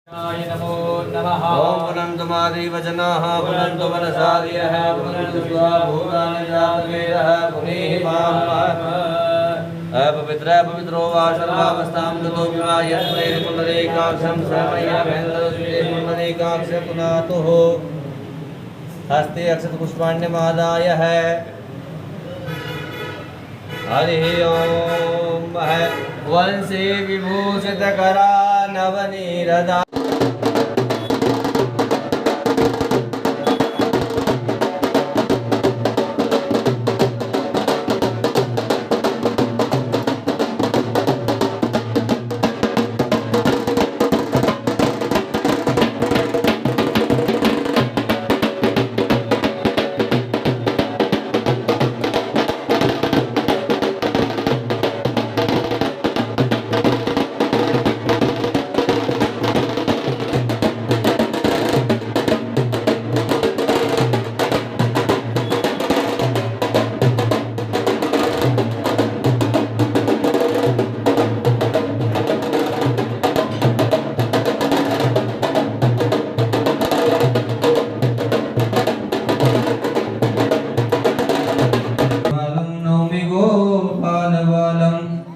नमो नमः। ओम पुनन्तु मादिवचनाः पुनन्तु मनसादियः पुनन्तु स्वाभूतानि जातवेदः पुनीहि मां अपवित्र पवित्रो वा सर्वावस्थां ततो विवा यस्मै पुनरेकाक्षं समय्यभेन्द्रस्ते पुनरेकाक्षं पुनातुः हस्ते अक्षतपुष्पाण्यमादाय है हरि ओम है वंशी विभूषितकरा नवनीरदा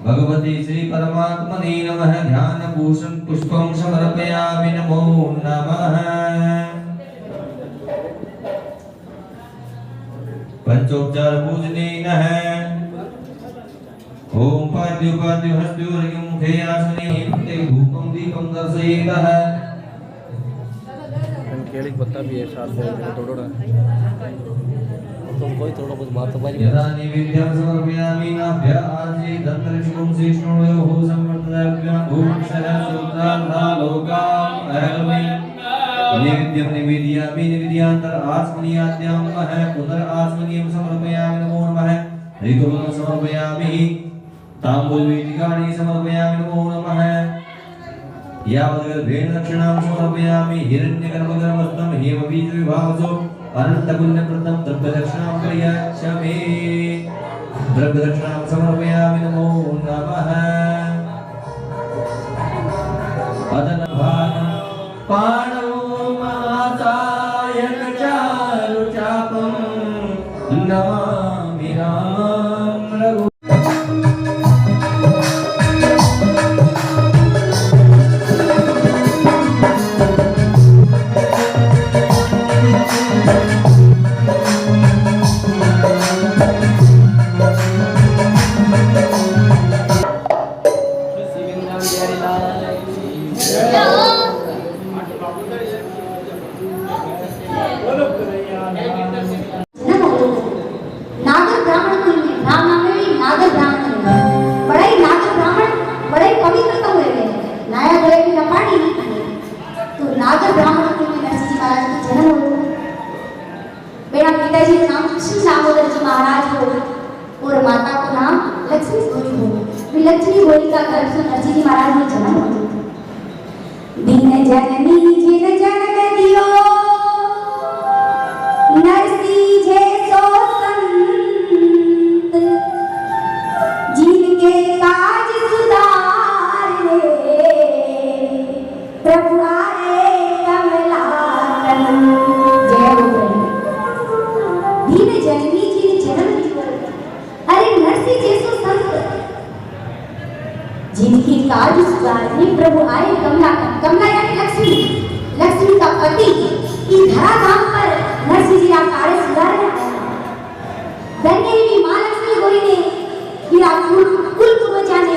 भगवती श्री परमात्मने नमः। ध्यान भूषण पुष्पं समर्पयामि नमो नमः। पंचोपचार पूजनीय है। ओम पाद्यो पाद्यो हस्त्यो रघु मुखे आसने ते धूपं दीपं दर्शयेतः। केली पत्ता भी है साथ में तोड़ो तुम कोई थोड़ा कुछ बात तो बारी यदा नैवेद्यं समर्पयामि नाभ्य आजी धनलक्ष्मीं श्रीष्णुयोः संवर्धनाभ्यां भूमक्षरः सुत्रार्धा लोकाम् अहर्मि नैवेद्यं निवेदयामि निवेदयान्तर आस्मनीयाद्यां मह पुनर् आस्मनीयं समर्पयामि नमो नमः। ऋतुं समर्पयामि ताम्बूलवेदिकानि समर्पयामि नमो नमः। यावद्गर्भेण दक्षिणां समर्पयामि हिरण्यगर्भगर्भस्थं हेमबीजविभावसो अनन्तपुण्यप्रदं द्रव्यदक्षिणां प्रयच्छामि। द्रव्यदक्षिणां समर्पयामि नमो नमः। अदनभानं पाणौ महासायकचारुचापं नमामि रामं रघु पिताजी का नाम श्री दामोदर जी महाराज हो और माता का नाम लक्ष्मी गोरी हो। लक्ष्मी गोरी का घर से नरसिंह जी महाराज ने जन्म हो। दीन जननी जिन जनक दियो नरसिंह जे सो संत जिनके काज सुधारे प्रभु आए कमलाकन। जय हो दीन जननी जी ने जन्म दियो। अरे नरसिंह जैसो संत जिनकी काज सुधारने प्रभु आए कमला। कमला यानी लक्ष्मी, लक्ष्मी का पति इस धरा धाम पर नरसिंह जी का कार्य सुधारने आया। धन्य ही मां लक्ष्मी गोरी ने मेरा कुल को बचाने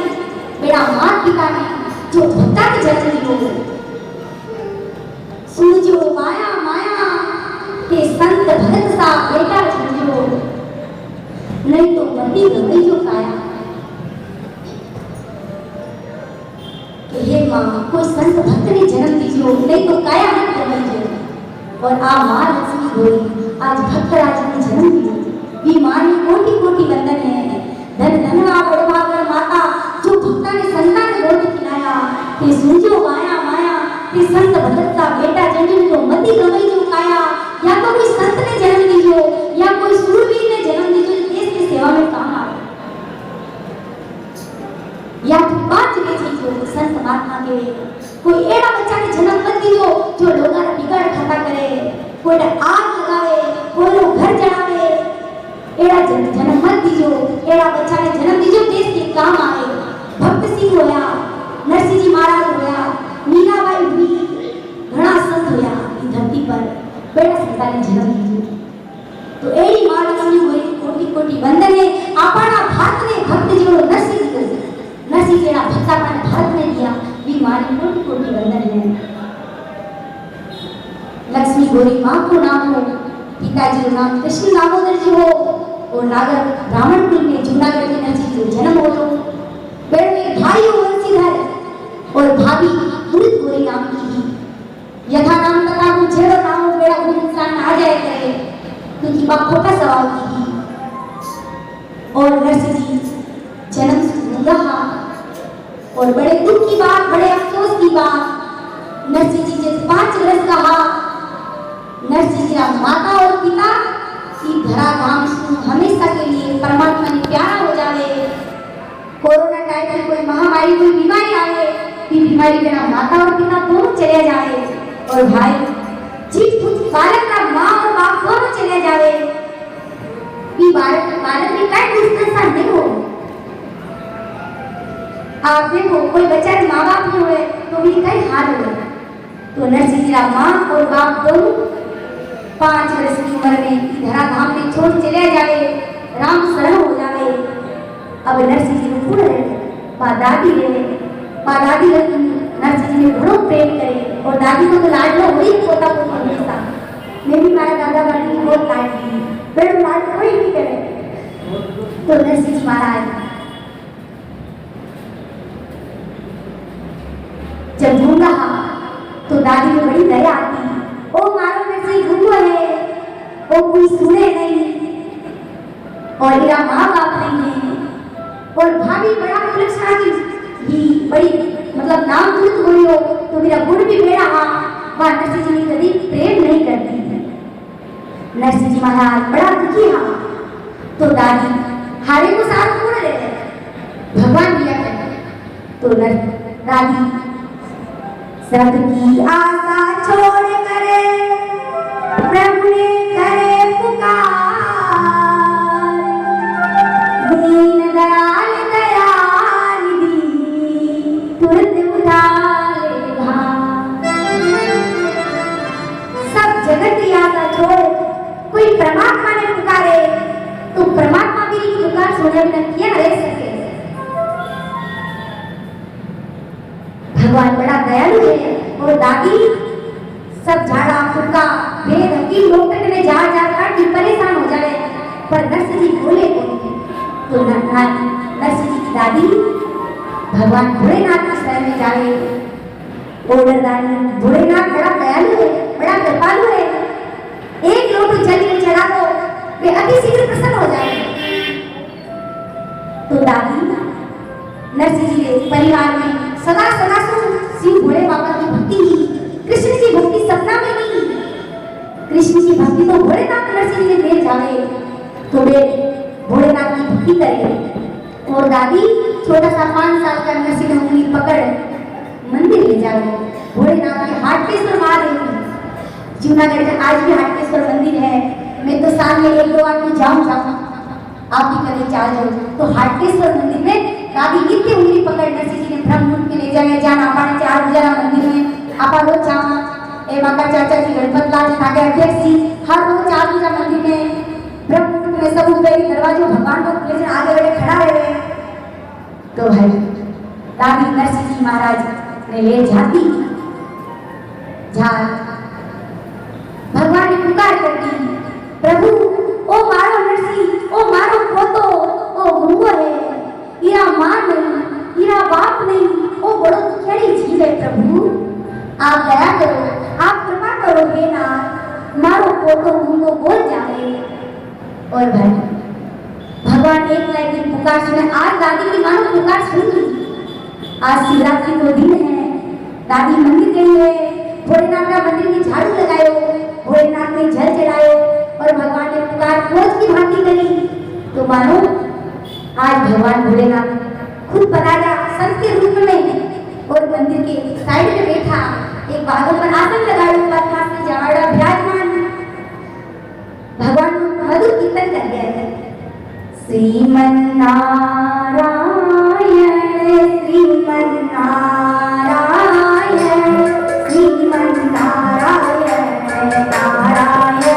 मेरा माता पिता ने जो भक्ता के जन्म दियो। सूझो माया माया के संत भरत सा बेटा जन्मियो। नहीं तो मती गई जो काया। तो हे माँ कोई संत भक्त ने जन्म दीजियो, नहीं तो काया मत दीजिए। और आ माँ लक्ष्मी गोरी आज भक्तराज ने जन्म दिया। वी माँ ने कोटि कोटि वंदन है। धन धनवा बड़भागर माता जो भक्ता ने संतान ने गोद खिलाया। ते सूझो माया माया ते संत भक्त का बेटा जन्म तो मती गई जो काया। या तो कोई संत ने जन्म दीजियो या कोई सूरवीर ने जन्म दीजियो देश की सेवा में काम आए। या पांच चीज दीजियो संत महात्मा के, कोई एड़ा बच्चा के जन्म मत दीजियो जो लोग बिगाड़ खाता करे, कोई आग लगावे, कोई लोग घर जलावे, एड़ा जन्म मत दीजियो, एड़ा बच्चा के जन्म दीजियो देश के काम आए। भक्त सिंह होया, नरसिंह जी महाराज होया, मीराबाई हुई, घना संत होया इस धरती पर, बेड़ा संता ने जन्म दीजियो। तो एड़ी मां लक्ष्मी होई कोटि कोटि वंदन है आपना भारत ने भक्त जीवो नरसिंह जी को, नरसिंह जी ना भक्ता पर भारत ने दिया भी मारी कोटि कोटि वंदन है। लक्ष्मी गौरी मां को नाम हो, पिताजी का नाम कृष्ण दामोदर जी हो, और नागर ब्राह्मण कुल में जूनागढ़ के नरसिंह जी जन्म हो। तो बेड़ में भाई वंशीधर और भाभी मृत गौरी नाम की थी। यथा नाम तथा छेड़ो नाम बेड़ा कोई इंसान आ जाए करे क्योंकि बाप खोटा सवाल की थी। और नरसिंह जी जन्म से रहा, और बड़े दुख की बात, बड़े अफसोस की बात, नरसिंह जी जब 5 वर्ष का हा, नरसिंह जी माता और पिता की धरा धाम हमेशा के लिए परमात्मा ने प्यारा हो जावे। कोरोना टाइम में कोई महामारी, कोई बीमारी आवे, कि बीमारी बिना माता और पिता दोनों चले जाए, और भाई जीत कुछ बालक का माँ और बाप दोनों चले जावे, कि बालक में कई दुष्टता नहीं हो। आप देखो कोई बच्चा माँ बाप नहीं हुए तो भी कई हाल हुए। तो नरसिंह जी माँ और बाप दोनों 5 वर्ष की उम्र में धरा धाम में छोड़ चले जावे, राम शरण हो जावे। अब नरसिंह जी को पूरा दादी नरसिंह जी ने घणो प्रेम करे, और दादी को तो लाडलो हुई पोता को हमेशा। मैं भी मारा दादा दादी की बहुत लाड की, बड़े लाड कोई नहीं करे। तो नरसिंह जी महाराज जब गूंगा तो दादी को बड़ी दया आती, ओ मारो नरसिंह गूंगा है, ओ कोई सुने नहीं, और मेरा माँ बाप नहीं है, और भाभी बड़ा कुलक्षणा की ही बड़ी मतलब नाम दूत हुई हो, तो मेरा गुण भी बेड़ा हा, वह नरसिंह जी कभी प्रेम नहीं करती थी। नरसिंह जी महाराज बड़ा दुखी हा। तो दादी हारे को साथ पूरा लेते भगवान दिया करते। तो दादी सबकी आशा छोड़ करे प्रभु ने करे पुकार, दीन दयाल दयाल दी तुरंत उठा ले भार। सब जगत की आशा छोड़ कोई परमात्मा ने पुकारे तो परमात्मा की पुकार सुने बिना क्या रह सके। भगवान बड़ा दयालु है। और दादी सब झाड़ा फूका भेद हकीम डॉक्टर ने जा कर की परेशान हो जाए, पर नरसिंह जी बोले तो नरसिंह जी की दादी भगवान भोलेनाथ के शरण में जाए। और दादी भोलेनाथ बड़ा दयालु है, बड़ा कृपालु है, एक लोट जल में चढ़ा दो वे अति शीघ्र प्रसन्न हो जाएंगे। तो दादी नरसिंह जी के परिवार में सदा सदा शिव भोले बाबा की भक्ति ही, कृष्ण की भक्ति सपना में नहीं, कृष्ण की भक्ति तो भोलेनाथ नरसिंह जी दे जावे तो वे भोलेनाथ की भक्ति करेंगे। और दादी छोटा सा 5 साल का नरसिंह उंगली पकड़ मंदिर ले जावे। भोलेनाथ के हाटकेश्वर महादेव जूनागढ़ में आज भी हाटकेश्वर मंदिर है। मैं तो साल में 1-2 बार तो जाऊँ आप भी कभी चाह जाओ। तो हाटकेश्वर मंदिर में दादी नित्य उंगली पकड़ नरसिंह जी ने ब्रह्म मुहूर्त में ले जाए जाना पाने 4 बजे मंदिर में आपा रोज जाना ए माता चाचा जी गणपत लाल ठाके अध्यक्ष जी हर रोज 4 बजे मंदिर में ब्रह्म मुहूर्त में सब ऊपर दरवाजे भगवान को लेकर आगे बढ़े खड़ा रहे। तो भाई दादी नरसिंह जी महाराज ने ले जाती भगवान ने पुकार करती, प्रभु ओ मारो नरसिंह, ओ मारो पोतो, ओ गुंगो है, इरा मां नहीं, इरा बाप नहीं, ओ बड़ो दुखियारी जीव है। प्रभु आप दया करो, आप कृपा करो हे नाथ, मारो पोतो गुंगो बोल जाए। और भाई भगवान एक दिन पुकार सुने। आज दादी की मानो पुकार सुनी। आज शिवरात्रि को दिन है, दादी मंदिर गई है, भोलेनाथ का मंदिर में झाड़ू लगायो, भोलेनाथ ने जल चढ़ायो और भगवान ने पुकार खोज की भांति करी। तो मानो आज भगवान भोलेनाथ खुद पधारा संत के रूप में और मंदिर के साइड में बैठा एक बागल पर आसन लगाड़ो का पास में जावड़ा विराजमान भगवान मधुर कीर्तन कर गया है। श्रीमन नारायण श्रीमन नारायण श्रीमन नारायण नारायण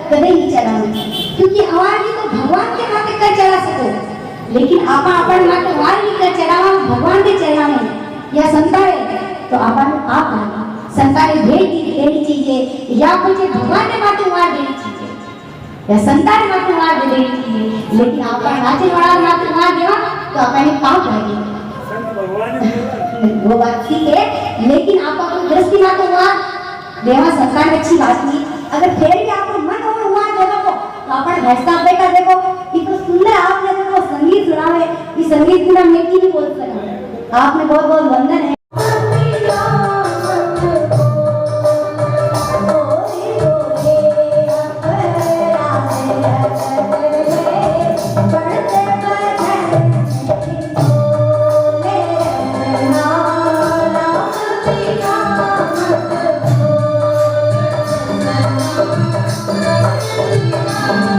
कदे ही चलावे क्योंकि अवार भी तो भगवान के माथे कर चला सको लेकिन आपा अपन माथे वार नहीं कर चलावा भगवान के चलावे या संताए तो अपन आप संताए भेट देनी चाहिए या कुछ भगवान के माथे वार देनी चाहिए या संतान माथे वार देनी चाहिए लेकिन अपन नाचे वाला माथे वार देवा तो अपन पाप लगे वो बात ठीक है लेकिन आप अपन दृष्टि माथे वार देवा संतान अच्छी बात नहीं अगर फिर भी आपको मन और हुआ देखो तो अपन भैंसा बेटा देखो कि तो सुंदर आपने देखो संगीत सुनावे इस संगीत बिना मैं की नहीं बोल सकता आपने बहुत बहुत वंदन है Thank you.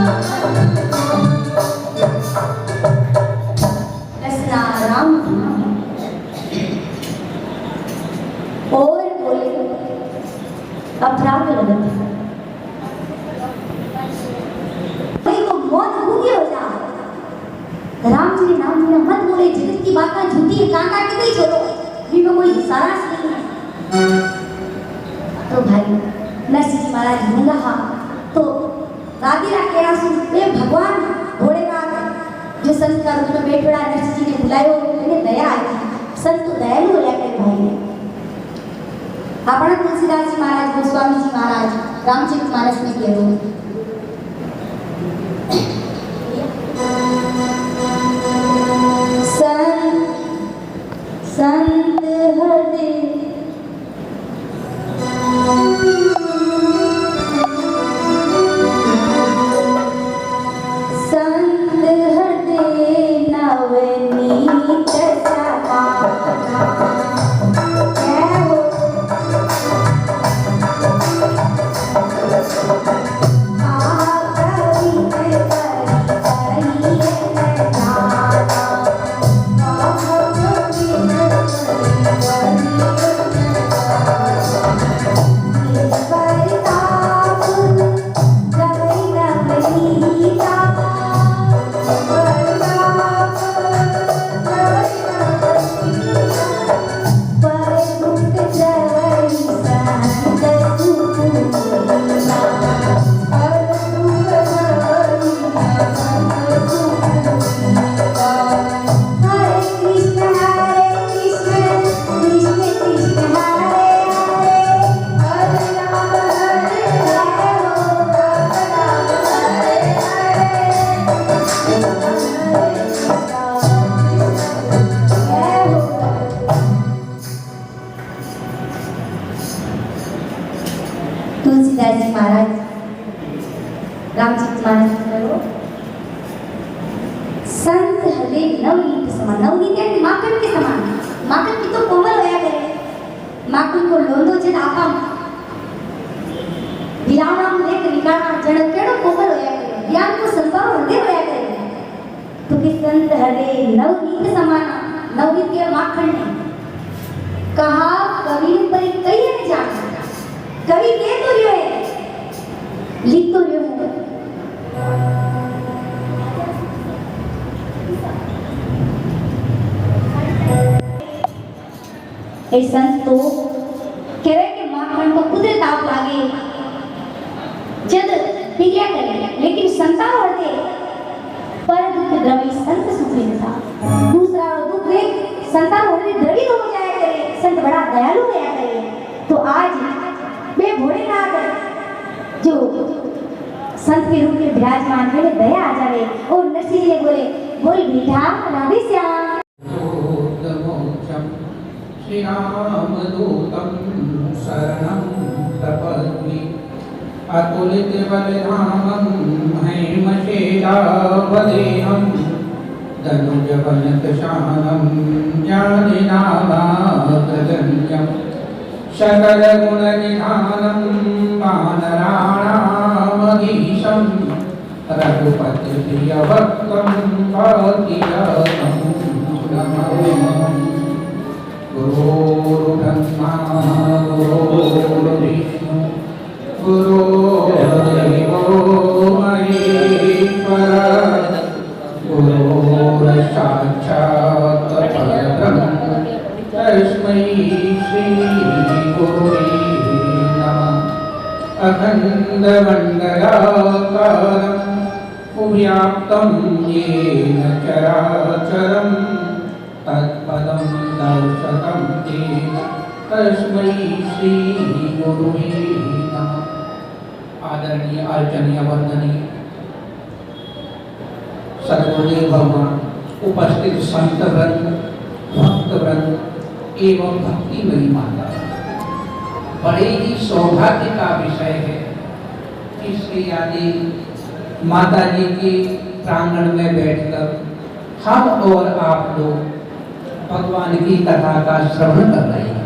राम जी ने नाम लिया मत बोले, जगत की बातें झूठी है, कांटा के नहीं छोड़ो, भी में कोई सारा नहीं है। तो भाई नरसिंह जी महाराज ने कहा तो राधीरा केरा सुन बे भगवान भोलेनाथ जो संत का रूप में बैठा नरसिंह जी ने बुलायो, मैंने दया आई, संत तो दयालु होया करे भाई। अपना तुलसीदास जी महाराज, गोस्वामी जी महाराज रामचरित मानस में कहो संत हृदय नवनीत समाना तुलसीदास जी महाराज रामचरित मानस करो संत हले नवनीत समान, नवनीत यानी माखन के समान। माखन की तो कोमल होया करे, माखन को लोंदो जन आपा विराम देख निकालना जन केड़ो कोमल होया करे, ज्ञान को संसार हृदय होया करे। तो कि संत हले नवनीत समान, नवनीत के माखन ने कहा कवि पर कई नहीं जान, कवि के तो रियो है, लिख तो रियो है। ए संत तो कहे कि माखन को खुदे ताप लागे जद पिघला करे, लेकिन संतान होते पर दुख द्रवी संत सुखी था। दूसरा दुख देख संतान होते द्रवित हो जाया करे, संत बड़ा दयालु होया करे। तो आज वे भोलेनाथ जो संत के रूप में विराजमान है, दया आ जावे और नरसिंह जी ने बोले बोल बेटा राधे श्याम। श्री राम दूतम शरणं प्रपद्ये अतुलित बलधामं हेमशेलावदेहं धनुजवनतशानं ज्ञानिनामाग्रगण्यं सकलगुणनिधानं वानराणामधीशं रघुपतिप्रियभक्तं भाग्यवतं नमामि। गुरुर्ब्रह्मा गुरुर्विष्णु गुरुर्देवो महेश्वरः गुरुर्साक्षात् परब्रह्म तस्मै श्री गुरुवे नमः। अखण्डमण्डलाकारं व्याप्तं येन चराचरं तत्पदं दर्शतं तेन तस्मै श्री गुरुवे नमः। आदरणीय अर्चनीय वंदनीय सद्गुरुदेव भगवान, उपस्थित संत वृंद, भक्त वृंद एवं भक्तिमयी माता, बड़े ही सौभाग्य का विषय है कि श्री आदि माता जी के प्रांगण में बैठकर हम और आप लोग भगवान की कथा का श्रवण कर रहे हैं।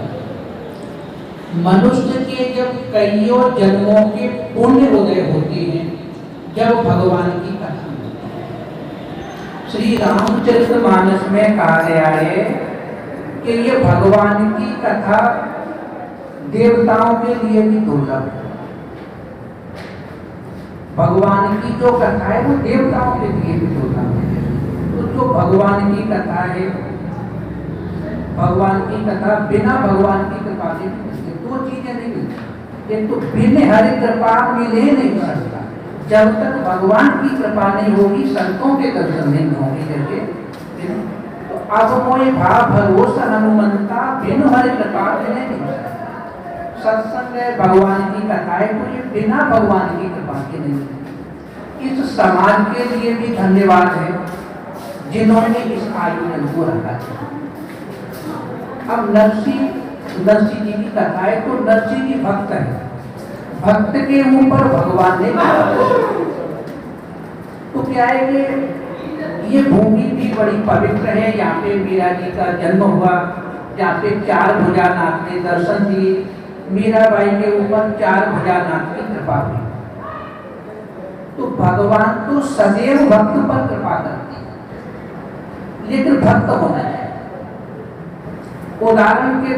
मनुष्य के जब कईयों जन्मों के पुण्य उदय होते हैं, जब भगवान की कथा श्री रामचरितमानस में कहा गया है कि ये भगवान की कथा देवताओं के लिए भी दुर्लभ है। भगवान की जो कथा है वो देवताओं के लिए भी दुर्लभ है। तो जो तो भगवान की कथा है, भगवान की कथा बिना भगवान की कृपा से नहीं मिलती। दो चीजें नहीं मिलती, एक तो बिन हरि कृपा मिले नहीं सकता। जब तक भगवान की कृपा नहीं होगी, संतों के दर्शन नहीं होंगे। जैसे तो अब मोए भाव भरोसा हनुमंता बिन हरि कृपा मिले नहीं सकता। सत्संग है, भगवान की कथा है, तो ये बिना भगवान की कृपा के नहीं मिलती। इस समाज के लिए भी धन्यवाद है जिन्होंने इस आयोजन को रखा है। अब नरसी जी की कथा है, तो नरसी जी भक्त है, भक्त के ऊपर भगवान ने तो क्या है कि ये भूमि भी बड़ी पवित्र है। यहाँ पे मीरा जी का जन्म हुआ, यहाँ पे 4 भुजानाथ ने दर्शन दिए, मीराबाई के ऊपर 4 भुजानाथ की कृपा हुई। तो भगवान तो सदैव भक्त पर कृपा करते हैं, लेकिन भक्त होना चाहिए। उदाहरण के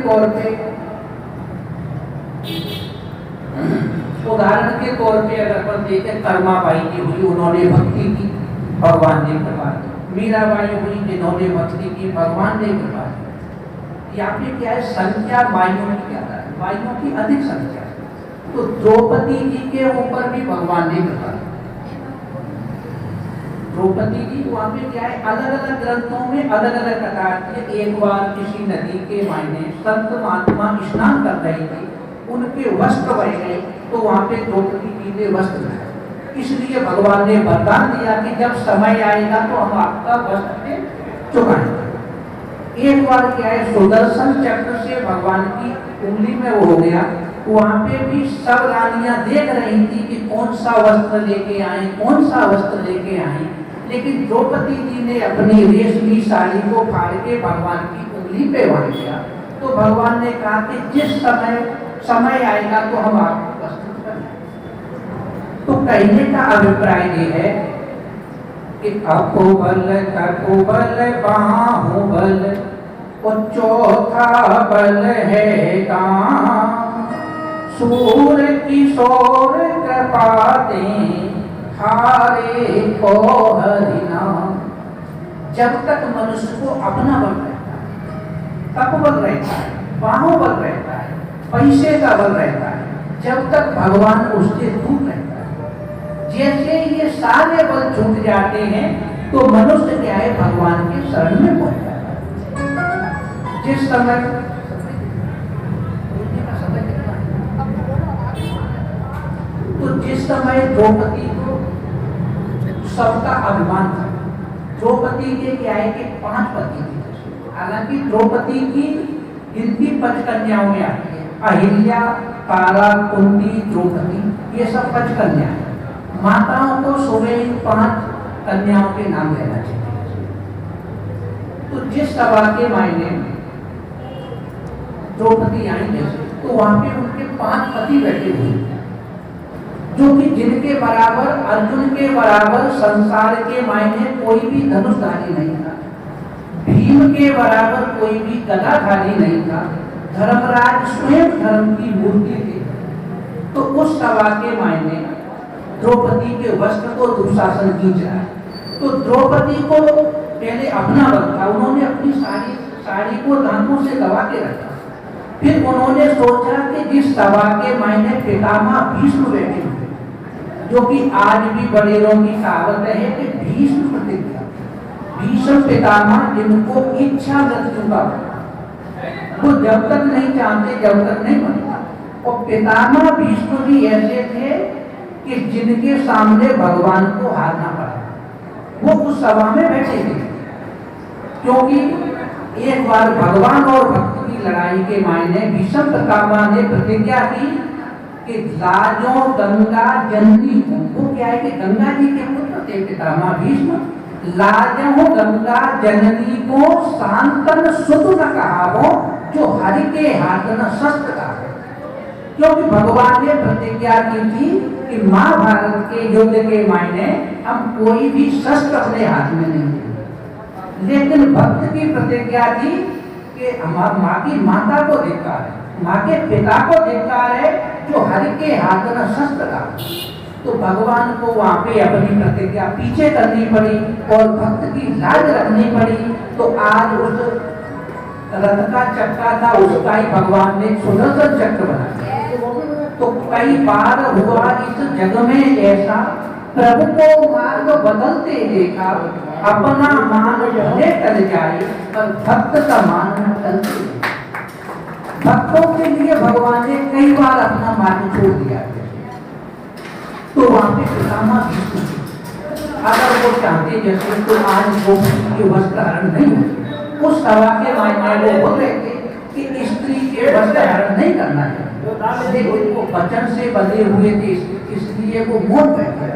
तौर पे अगर अपन देखें, कर्माबाई जी हुई, उन्होंने भक्ति की, भगवान ने कृपा की। मीराबाई हुई, जिन्होंने भक्ति की, भगवान ने कृपा की। यहाँ पे क्या है, संख्या माइयों की ज्यादा है, माइयों की अधिक संख्या। तो द्रौपदी जी के ऊपर भी भगवान ने कृपा की। द्रौपदी जी वहाँ पे क्या है, अलग अलग ग्रंथों में अलग अलग कथा की। एक बार किसी नदी के मायने संत महात्मा स्नान कर रहे थे, उनके वस्त्र बह गए, तो वहाँ पे द्रौपदी जी ने वस्त्र लाए। इसलिए भगवान ने वरदान दिया कि जब समय आएगा तो हम आपका वस्त्र चुकाएंगे। एक बार क्या है, सुदर्शन चक्र से भगवान की उंगली में वो हो गया। वहाँ पे भी सब रानियां देख रही थी कि कौन सा वस्त्र लेके आए, कौन सा वस्त्र लेके आए, लेकिन द्रौपदी जी ने अपनी रेशमी साड़ी को फाड़ के भगवान की उंगली पे बांध दिया। तो भगवान ने कहा कि जिस समय आएगा तो हम आपको वस्त्र करेंगे। तो कहने का अभिप्राय ये है कि अकोबल ककोबल बाहुबल और चौथा बल है दान, सूर किशोर कृपाते हारे को हरिनाम। जब तक मनुष्य को अपना बल रहता है, तपोबल रहता है, बाहुबल रहता है, पैसे का बल रहता है, जब तक भगवान उससे दूर रहता है। जैसे ये सारे बल छूट जाते हैं तो मनुष्य क्या है, भगवान के शरण में पहुंच जाता है। जिस समय तो जिस समय द्रौपदी को सबका अभिमान था, द्रौपदी के क्या है कि 5 पति थे। हालांकि द्रौपदी की गिनती 5 कन्याओं में आती है, अहिल्या, तारा, कुंती, द्रौपदी, ये सब 5 कन्या है। माताओं को सुबह 5 कन्याओं के नाम लेना चाहिए। तो जिस सभा के मायने द्रौपदी आई जैसे, तो वहां पे उनके 5 पति बैठे हुए, जो कि जिनके बराबर, अर्जुन के बराबर संसार के मायने कोई भी धनुषधारी नहीं था, भीम के बराबर कोई भी गदाधारी नहीं था, धर्मराज स्वयं धर्म की मूर्ति थे। तो उस सभा के मायने द्रौपदी के वस्त्र को दुशासन खींच रहा है। तो द्रौपदी को पहले अपना बल था, उन्होंने अपनी साड़ी को दांतों से दबा के रखा। फिर उन्होंने सोचा कि जिस सभा के मायने पितामह भीष्म बैठे हुए, जो कि आज भी बड़ेरों की कहावत है कि भीष्म प्रतिज्ञा, भीष्म पितामह जिनको इच्छा मृत्यु का, वो जब तक नहीं चाहते जब तक नहीं बनता। और पितामह भीष्म भी ऐसे थे कि जिनके सामने भगवान को हारना पड़ा, वो उस सभा में बैठे थे। क्योंकि एक बार भगवान और भक्त की लड़ाई के मायने भीष्म पितामह ने प्रतिज्ञा की कि लाजो गंगा जननी को, वो क्या है कि गंगा जी के पुत्र थे पितामह भीष्म, लाजो गंगा जननी को शांतन सुत न कहावो, जो हरि के हाथ न शस्त्र का। क्योंकि भगवान ने प्रतिज्ञा की थी कि महाभारत के युद्ध के मायने हम कोई भी शस्त्र अपने हाथ में नहीं लेंगे। लेकिन भक्त की प्रतिज्ञा थी कि हमारी माँ की माता को धिक्कार है, माँ के पिता को धिक्कार है, जो हरि के हाथ न शस्त्र का। तो भगवान को वहां पे अपनी प्रतिज्ञा पीछे करनी पड़ी और भक्त की लाज रखनी पड़ी। तो आज उस रथ का चक्का था, उसका ही भगवान ने सुदर्शन चक्र बनाया। तो कई बार हुआ इस जग में ऐसा, प्रभु को मार्ग बदलते देखा, अपना मान भले टल जाए और भक्त का मान न टलते। भक्तों के लिए भगवान ने कई बार अपना मार्ग छोड़ दिया। तो वहां पे पितामह भीष्म अगर वो चाहते जैसे तो आज वो के वस्त्र धारण नहीं होते। उस सभा के मायने वो बोल रहे थे कि स्त्री के वस्त्र धारण नहीं करना है, लेकिन वो वचन से बंधे हुए थे इसलिए वो मोह बैठे।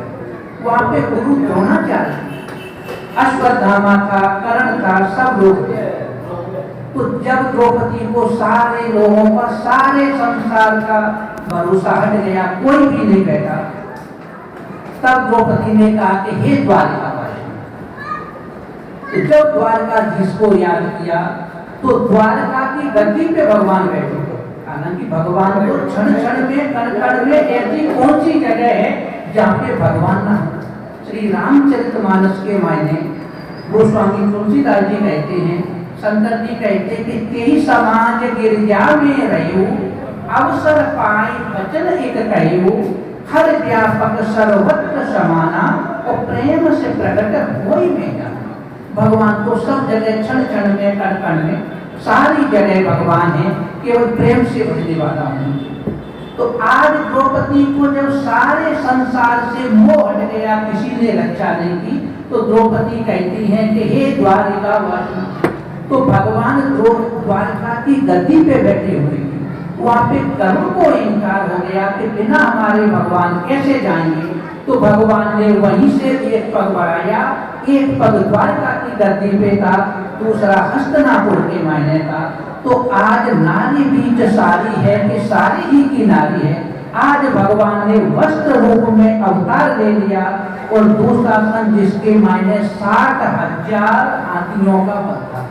वहां पे गुरु द्रोणाचार्य, अश्वत्थामा था, कर्ण था, सब लोग थे। तो जब द्रौपदी को सारे लोगों पर सारे संसार का भरोसा हट गया, कोई भी नहीं बैठा, तब द्रौपदी ने कहा कि हे द्वारकावासी। तो जब द्वारकाधीश को याद किया तो द्वारका की गद्दी पे भगवान बैठे। हालांकि भगवान को क्षण क्षण में कण कण में ऐसी कौन सी जगह है जहाँ पे भगवान ना हो। श्री रामचरितमानस के मायने गोस्वामी तुलसीदास जी कहते हैं, शंकर जी कहते हैं कि तेहि समाज गिरजा में रहो, अवसर पाए वचन एक कहो, हर व्यापक सर्वत्र समाना और प्रेम से प्रकट होई में जाना। भगवान तो सब जगह क्षण क्षण में कण कण में सारी जगह भगवान है, केवल प्रेम से भजने वाला हूँ। तो आज द्रौपदी को जब सारे संसार से मोह हट गया, किसी ने रक्षा नहीं की, तो द्रौपदी कहती है कि हे द्वारिकावासी। तो भगवान द्वारका की गद्दी पे बैठे हुए थे। वहां पे कर्म को इनकार हो गया कि बिना हमारे भगवान कैसे जाएंगे। तो भगवान ने वहीं से एक पग बढ़ाया, एक पग द्वारका की गद्दी पे था, दूसरा हस्तिनापुर के मायने था। तो आज नारी बीच सारी है कि सारी ही की नारी है। आज भगवान ने वस्त्र रूप में अवतार ले लिया और दूसरा सन जिसके मायने 60,000 हाथियों का बल था।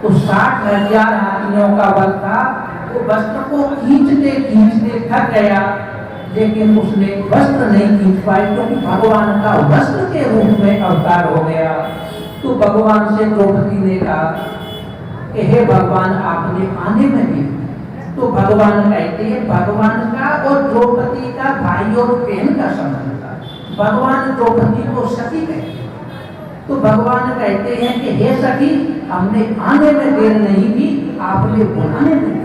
तो 60,000 हाथियों का बल था। वो वस्त्र को खींचते खींचते थक गया, लेकिन उसने वस्त्र नहीं खींच पाई क्योंकि भगवान का वस्त्र के रूप में अवतार हो गया। तो भगवान से द्रौपदी ने कहा कि हे भगवान, आपने आने में दी। तो भगवान कहते हैं भगवान का और द्रौपदी का भाई और बहन का संबंध था। भगवान द्रौपदी को सखी कहते हैं। तो भगवान कहते हैं कि हे सखी, हमने आने में देर नहीं की, आपने बुलाने में दी।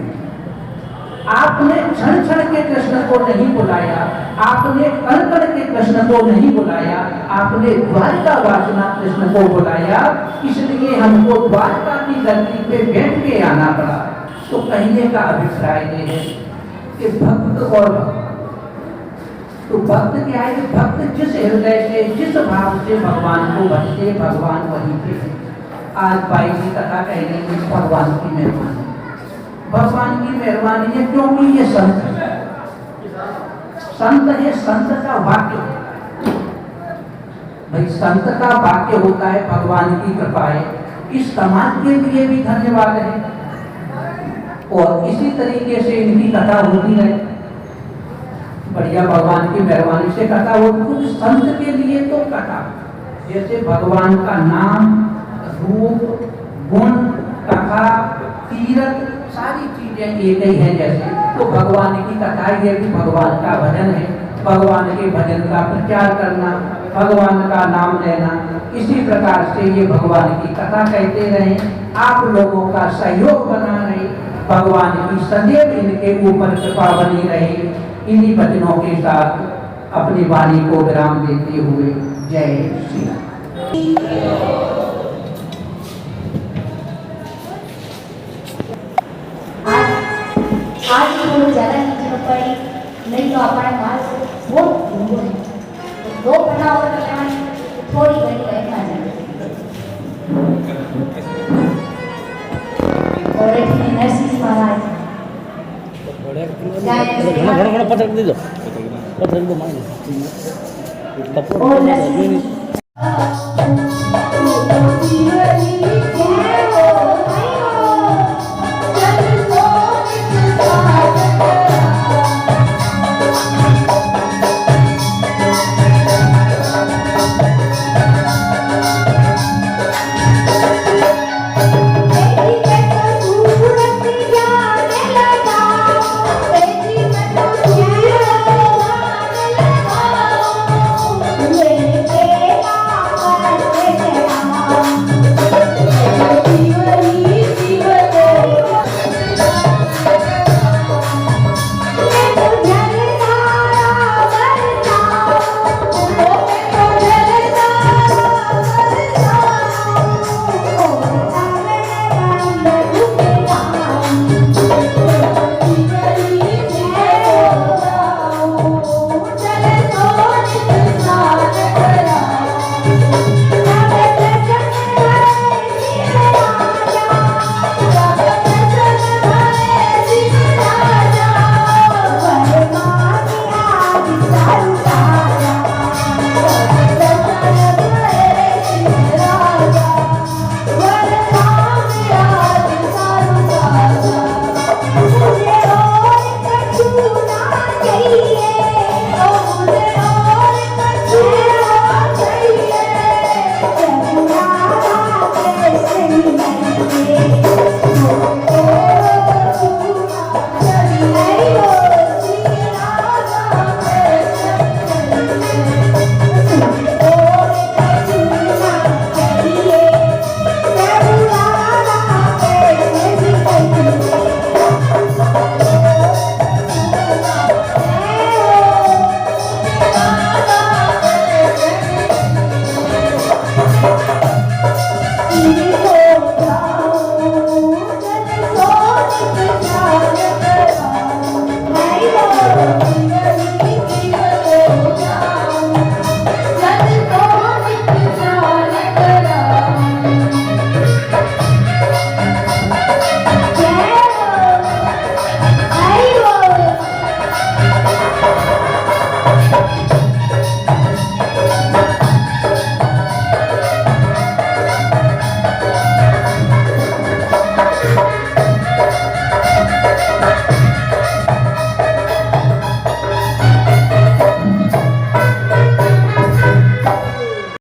आपने क्षण क्षण के कृष्ण को नहीं बुलाया, आपने कण कण के कृष्ण को नहीं बुलाया, आपने द्वारका वासना कृष्ण को बुलाया। इसलिए हमको द्वारका की धरती पे बैठ के आना पड़ा। तो कहने का अभिप्राय ये है कि भक्त और भगवान, तो भक्त क्या है? भक्त जिस हृदय से जिस भाव से भगवान को भजते, भगवान वहीं पे है। आज भाई की कथा कह रही है भगवान की मेहरबानी, भगवान की मेहरबानी है क्योंकि ये संत है। संत है, संत का वाक्य भाई, संत का वाक्य होता है भगवान की कृपा है। इस समाज के लिए भी धन्यवाद है और इसी तरीके से इनकी कथा होती है, बढ़िया भगवान की मेहरबानी से कथा होती। कुछ संत के लिए तो कथा, जैसे भगवान का नाम, रूप, गुण, कथा, तीर्थ, सारी चीजें एक ही है जैसे। तो भगवान की कथा ये भी भगवान का भजन है, भगवान के भजन का प्रचार करना, भगवान का नाम लेना। इसी प्रकार से ये भगवान की कथा कहते रहे, आप लोगों का सहयोग बना रहे, भगवान की सदैव इनके ऊपर कृपा बनी रहे। इन्हीं वचनों के साथ अपनी वाणी को विराम देते हुए जय श्री राम। आज थोड़ी ज्यादा की जरूरत पड़ी, नहीं तो अपने पास बहुत दूर है। तो 2 पन्ना और लगाएं, थोड़ी घड़ी बैठना चाहिए। और एक नरसिंह महाराज घना पटक दीजिए, पटक दो मांगे और नरसिंह